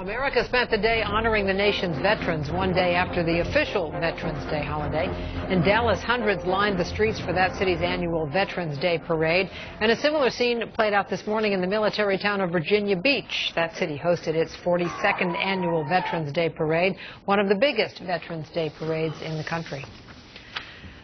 America spent the day honoring the nation's veterans one day after the official Veterans Day holiday. In Dallas, hundreds lined the streets for that city's annual Veterans Day parade. And a similar scene played out this morning in the military town of Virginia Beach. That city hosted its 42nd annual Veterans Day parade, one of the biggest Veterans Day parades in the country.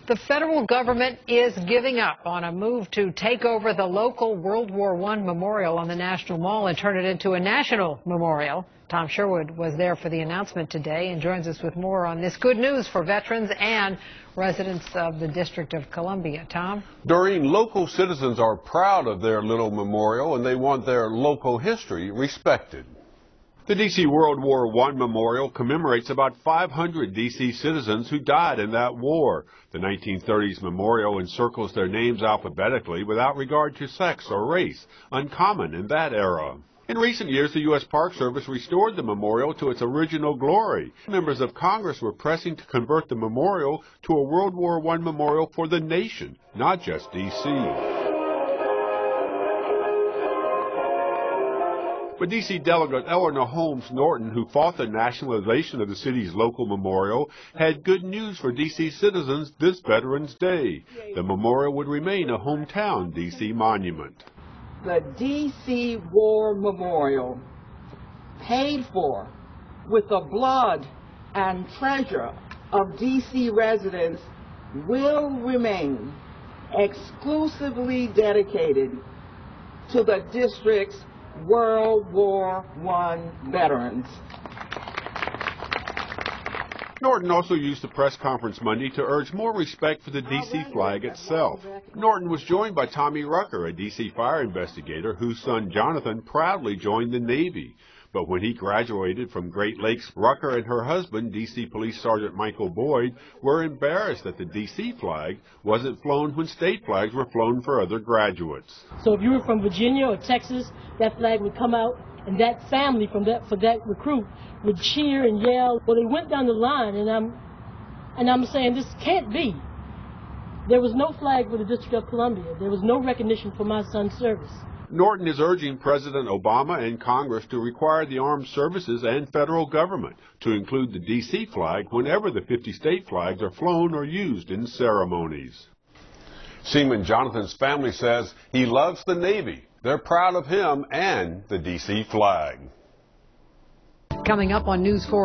The federal government is giving up on a move to take over the local World War I memorial on the National Mall and turn it into a national memorial. Tom Sherwood was there for the announcement today and joins us with more on this good news for veterans and residents of the District of Columbia. Tom? Doreen, local citizens are proud of their little memorial and they want their local history respected. The D.C. World War I Memorial commemorates about 500 D.C. citizens who died in that war. The 1930s memorial encircles their names alphabetically without regard to sex or race, uncommon in that era. In recent years, the U.S. Park Service restored the memorial to its original glory. Members of Congress were pressing to convert the memorial to a World War I memorial for the nation, not just D.C. But D.C. Delegate Eleanor Holmes Norton, who fought the nationalization of the city's local memorial, had good news for D.C. citizens this Veterans Day. The memorial would remain a hometown D.C. monument. The D.C. War Memorial, paid for with the blood and treasure of D.C. residents, will remain exclusively dedicated to the district's World War I veterans. Norton also used the press conference Monday to urge more respect for the D.C. flag itself. Norton was joined by Tomi Rucker, a D.C. fire investigator whose son Jonathan proudly joined the Navy. But when he graduated from Great Lakes, Rucker and her husband, D.C. Police Sergeant Michael Boyd, were embarrassed that the D.C. flag wasn't flown when state flags were flown for other graduates. So if you were from Virginia or Texas, that flag would come out, and that family for that recruit would cheer and yell. Well, they went down the line, and I'm saying this can't be. There was no flag for the District of Columbia. There was no recognition for my son's service. Norton is urging President Obama and Congress to require the armed services and federal government to include the D.C. flag whenever the 50 state flags are flown or used in ceremonies. Seaman Jonathan's family says he loves the Navy. They're proud of him and the D.C. flag. Coming up on News 4.